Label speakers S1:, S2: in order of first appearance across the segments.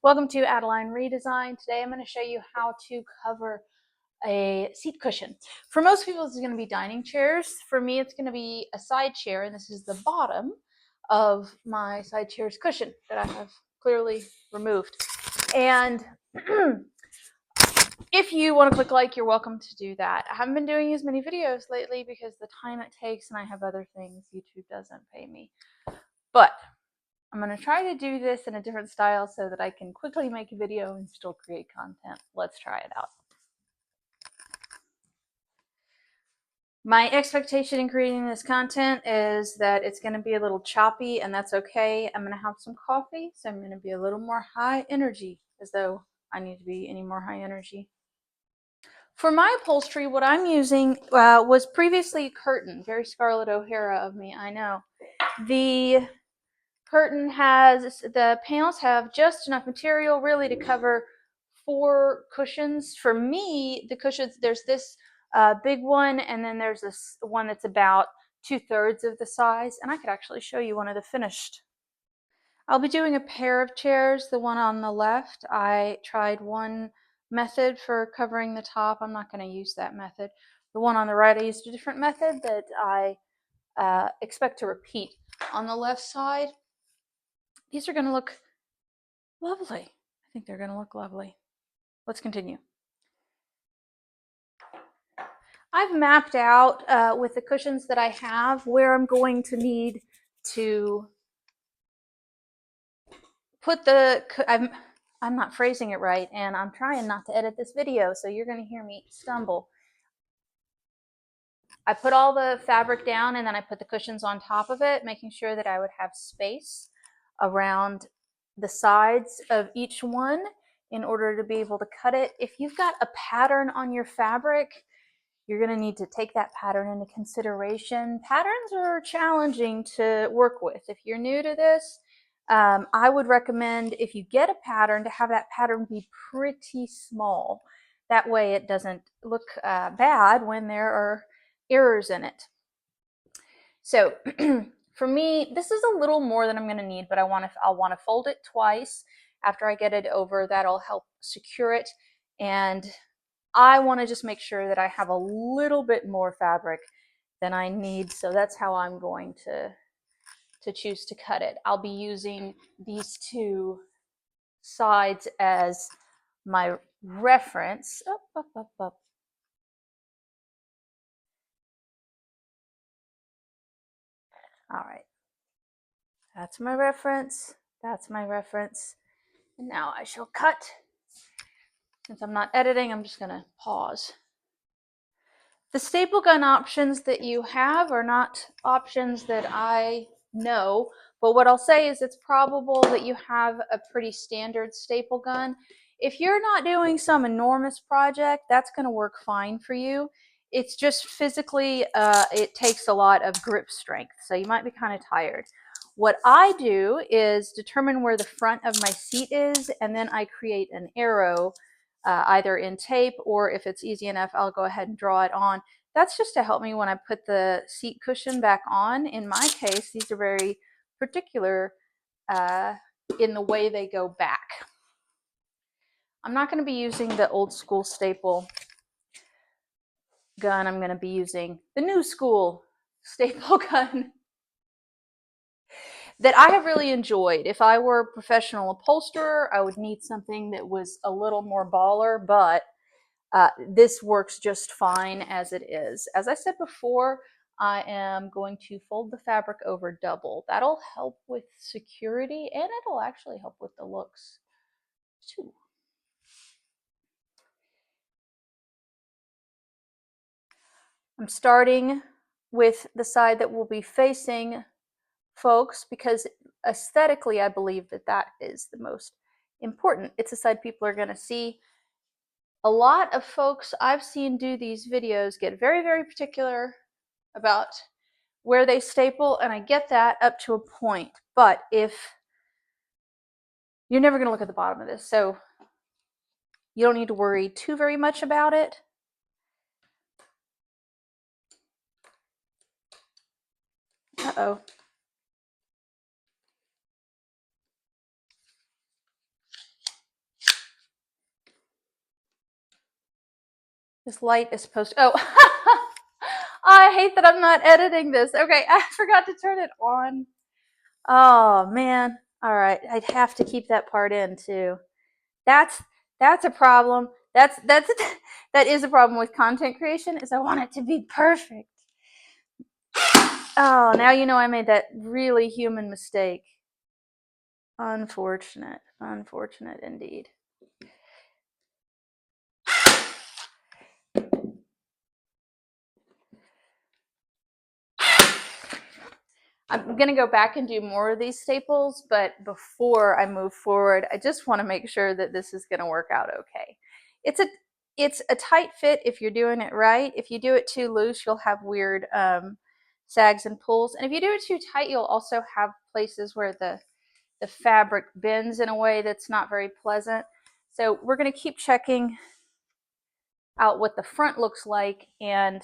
S1: Welcome to Adeline Redesign. Today I'm going to show you how to cover a seat cushion. For most people this is going to be dining chairs. For me it's going to be a side chair, and this is the bottom of my side chair's cushion that I have clearly removed. And if you want to click like, you're welcome to do that. I haven't been doing as many videos lately because the time it takes and I have other things. YouTube doesn't pay me. But I'm going to try to do this in a different style so that I can quickly make a video and still create content. Let's try it out. My expectation in creating this content is that it's going to be a little choppy, and that's okay. I'm going to have some coffee, so I'm going to be a little more high energy, as though I need to be any more high energy. For my upholstery, what I'm using was previously curtain. Very Scarlett O'Hara of me, I know. The curtain the panels have just enough material really to cover 4 cushions. For me, the cushions, there's this big one, and then there's this one that's about 2/3 of the size, and I could actually show you one of the finished. I'll be doing a pair of chairs. The one on the left, I tried one method for covering the top. I'm not going to use that method. The one on the right, I used a different method that I expect to repeat. On the left side, these are going to look lovely. I think they're going to look lovely. Let's continue. I've mapped out with the cushions that I have where I'm going to need to put the, I'm not phrasing it right, and I'm trying not to edit this video, so you're going to hear me stumble. I put all the fabric down and then I put the cushions on top of it, making sure that I would have space around the sides of each one in order to be able to cut it. If you've got a pattern on your fabric, you're going to need to take that pattern into consideration. Patterns are challenging to work with. If you're new to this, I would recommend, if you get a pattern, to have that pattern be pretty small. That way it doesn't look bad when there are errors in it. So for me, this is a little more than I'm going to need, but I'll want to fold it twice after I get it over. That'll help secure it, and I want to just make sure that I have a little bit more fabric than I need, so that's how I'm going to choose to cut it. I'll be using these 2 sides as my reference. Up. All right, that's my reference. That's my reference. And now I shall cut. Since I'm not editing, I'm just going to pause. The staple gun options that you have are not options that I know, but what I'll say is it's probable that you have a pretty standard staple gun. If you're not doing some enormous project, that's going to work fine for you. It's just physically, it takes a lot of grip strength, so you might be kind of tired. What I do is determine where the front of my seat is, and then I create an arrow either in tape, or if it's easy enough, I'll go ahead and draw it on. That's just to help me when I put the seat cushion back on. In my case, these are very particular in the way they go back. I'm not going to be using the old school staple gun. I'm going to be using the new school staple gun that I have really enjoyed. If I were a professional upholsterer, I would need something that was a little more baller, but this works just fine as it is. As I said before, I am going to fold the fabric over double. That'll help with security, and it'll actually help with the looks too. I'm starting with the side that will be facing folks because aesthetically I believe that that is the most important. It's the side people are going to see. A lot of folks I've seen do these videos get very, very particular about where they staple, and I get that up to a point, but if you're never going to look at the bottom of this, so you don't need to worry too very much about it. This light is supposed to, oh, I hate that I'm not editing this. Okay, I forgot to turn it on. Oh man. All right, I'd have to keep that part in too. That's a problem. That is a problem with content creation, is I want it to be perfect. Oh, now you know I made that really human mistake. Unfortunate. Unfortunate indeed. I'm going to go back and do more of these staples, but before I move forward, I just want to make sure that this is going to work out okay. It's a tight fit if you're doing it right. If you do it too loose, you'll have weird sags and pulls. And if you do it too tight, you'll also have places where the fabric bends in a way that's not very pleasant. So we're going to keep checking out what the front looks like and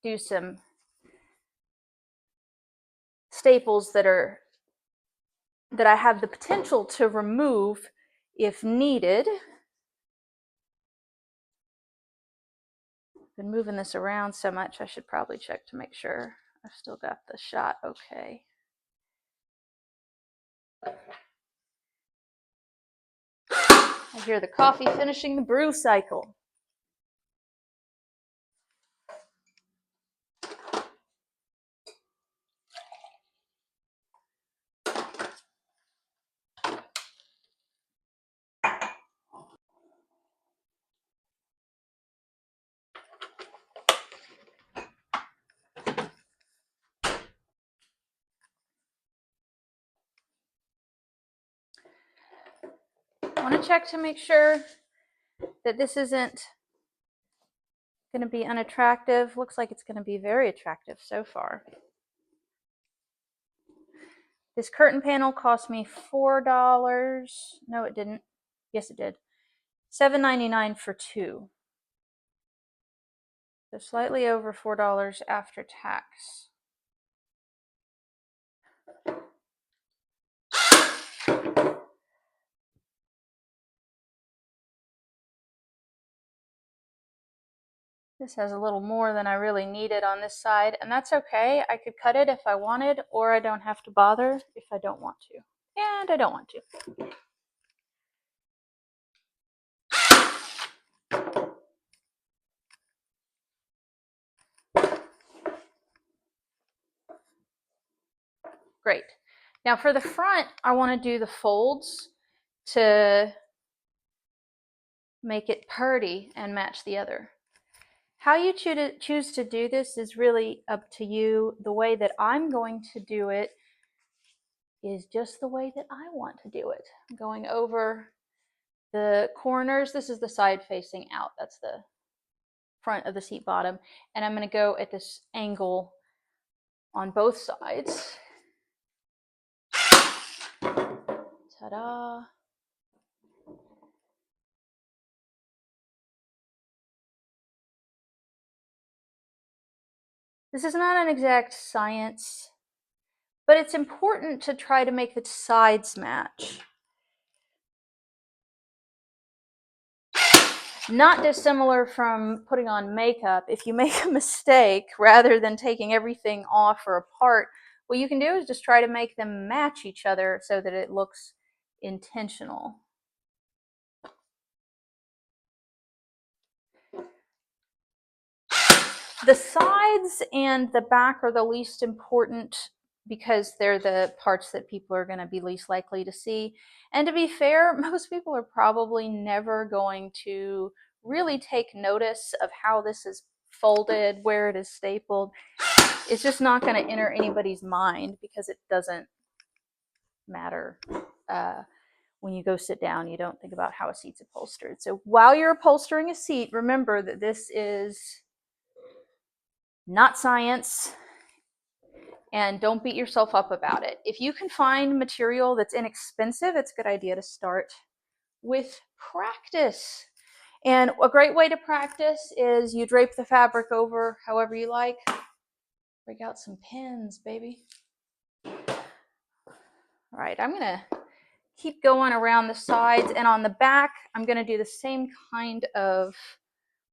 S1: do some staples that I have the potential to remove if needed. I've been moving this around so much, I should probably check to make sure I've still got the shot okay. I hear the coffee finishing the brew cycle. I want to check to make sure that this isn't going to be unattractive. Looks like it's going to be very attractive so far. This curtain panel cost me $4. No, it didn't. Yes, it did. $7.99 for two. So slightly over $4 after tax. This has a little more than I really needed on this side, and that's okay. I could cut it if I wanted, or I don't have to bother if I don't want to. And I don't want to. Great. Now for the front, I want to do the folds to make it purdy and match the other. How you choose to do this is really up to you. The way that I'm going to do it is just the way that I want to do it. I'm going over the corners. This is the side facing out. That's the front of the seat bottom. And I'm going to go at this angle on both sides. Ta-da! This is not an exact science, but it's important to try to make the sides match. Not dissimilar from putting on makeup. If you make a mistake, rather than taking everything off or apart, what you can do is just try to make them match each other so that it looks intentional. The sides and the back are the least important because they're the parts that people are going to be least likely to see. And to be fair, most people are probably never going to really take notice of how this is folded, where it is stapled. It's just not going to enter anybody's mind because it doesn't matter. When you go sit down, you don't think about how a seat's upholstered. So while you're upholstering a seat, remember that this is not science, and don't beat yourself up about it. If you can find material that's inexpensive, it's a good idea to start with practice. And a great way to practice is you drape the fabric over however you like. Break out some pins, baby. All right, I'm gonna keep going around the sides, and on the back, I'm gonna do the same kind of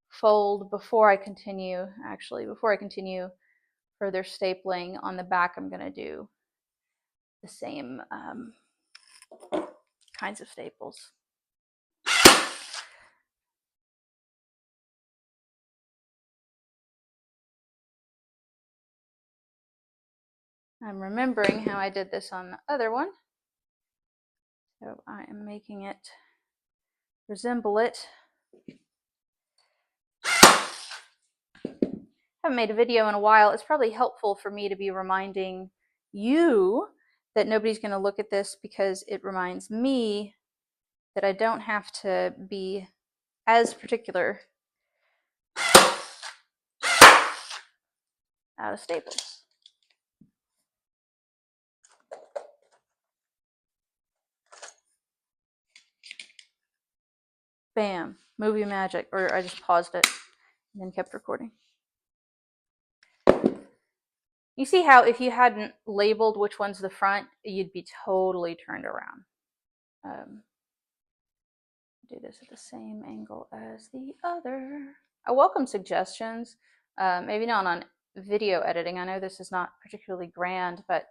S1: fold before I continue. Actually, before I continue further stapling on the back, I'm going to do the same kinds of staples. I'm remembering how I did this on the other one. So I am making it resemble it. Haven't made a video in a while. It's probably helpful for me to be reminding you that nobody's going to look at this, because it reminds me that I don't have to be as particular out of staples. Bam, movie magic. Or I just paused it and then kept recording. You see how if you hadn't labeled which one's the front, you'd be totally turned around. Do this at the same angle as the other. I welcome suggestions. Maybe not on video editing. I know this is not particularly grand, but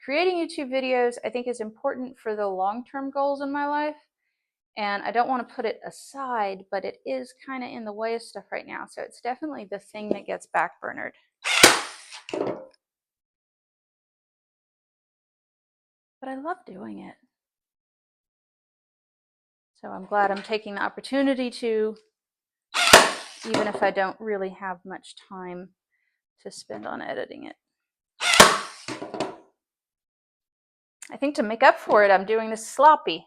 S1: creating YouTube videos I think is important for the long-term goals in my life. And I don't want to put it aside, but it is kind of in the way of stuff right now. So it's definitely the thing that gets backburnered. But I love doing it. So I'm glad I'm taking the opportunity to, even if I don't really have much time to spend on editing it. I think to make up for it, I'm doing this sloppy.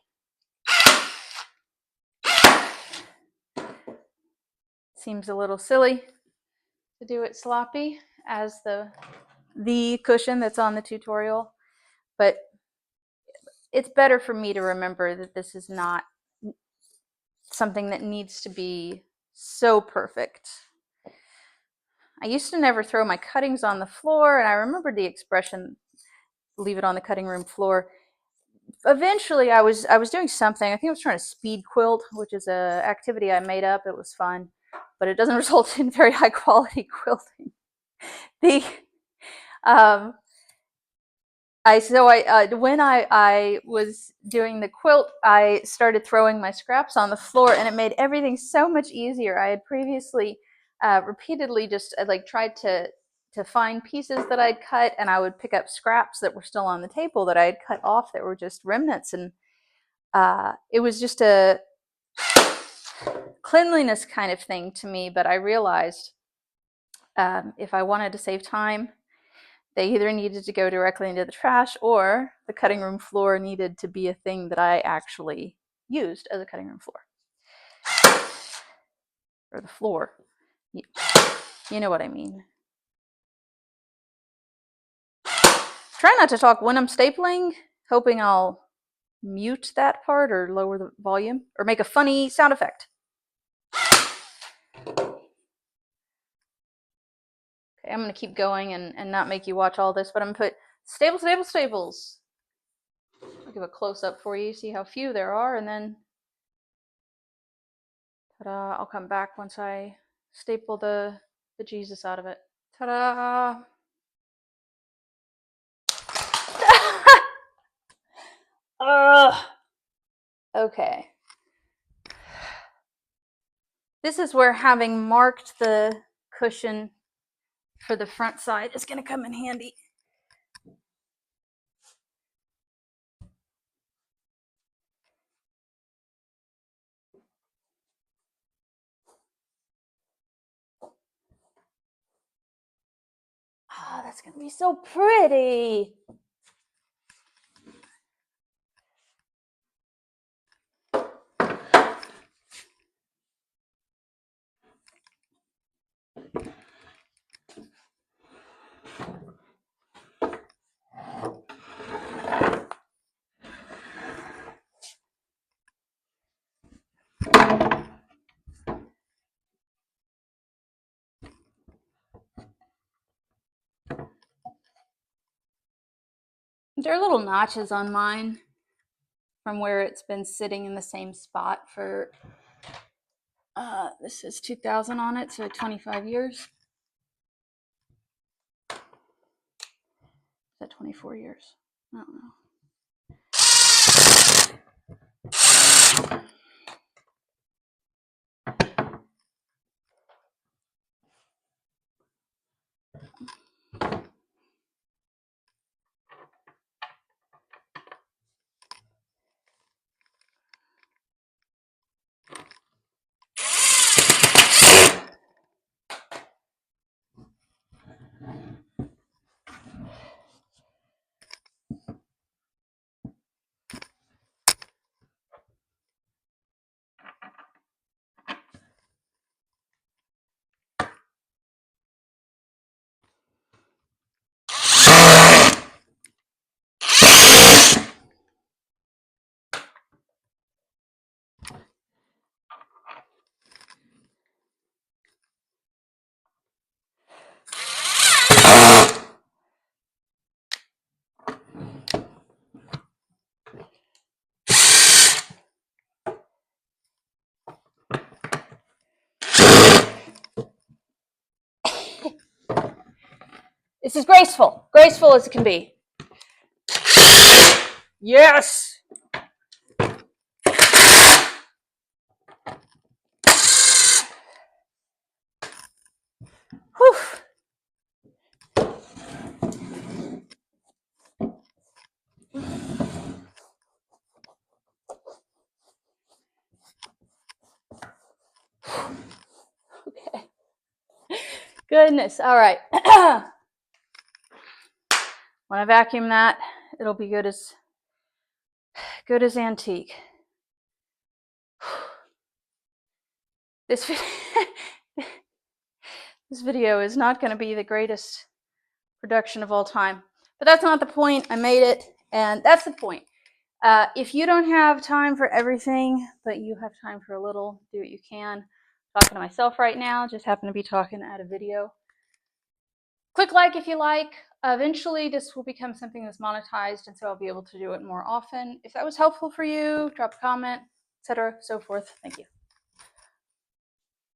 S1: Seems a little silly to do it sloppy as the cushion that's on the tutorial, but it's better for me to remember that this is not something that needs to be so perfect. I used to never throw my cuttings on the floor, and I remembered the expression, leave it on the cutting room floor. Eventually I was doing something. I think I was trying to speed quilt, which is an activity I made up. It was fun, but it doesn't result in very high quality quilting. The when I was doing the quilt, I started throwing my scraps on the floor, and it made everything so much easier. I had previously repeatedly just like tried to find pieces that I'd cut, and I would pick up scraps that were still on the table that I had cut off that were just remnants, and it was just a cleanliness kind of thing to me. But I realized if I wanted to save time, they either needed to go directly into the trash, or the cutting room floor needed to be a thing that I actually used as a cutting room floor. Or the floor. You know what I mean. Try not to talk when I'm stapling, hoping I'll mute that part or lower the volume or make a funny sound effect. Okay, I'm going to keep going and not make you watch all this, but I'm going to put staples, staples, staples. I'll give a close-up for you, see how few there are, and then ta-da, I'll come back once I staple the Jesus out of it. Ta-da! Okay. This is where having marked the cushion for the front side is going to come in handy. Oh, that's going to be so pretty. There are little notches on mine from where it's been sitting in the same spot for This is 2000 on it, so 25 years. Is that 24 years? I don't know. This is graceful as it can be. Yes. Whew. Okay. Goodness. All right. When I vacuum that, it'll be good as antique. This video is not going to be the greatest production of all time, but that's not the point. I made it, and that's the point. If you don't have time for everything, but you have time for a little, do what you can. I'm talking to myself right now, just happen to be talking at a video. Click like if you like. Eventually, this will become something that's monetized, and so I'll be able to do it more often. If that was helpful for you, drop a comment, etc., so forth. Thank you.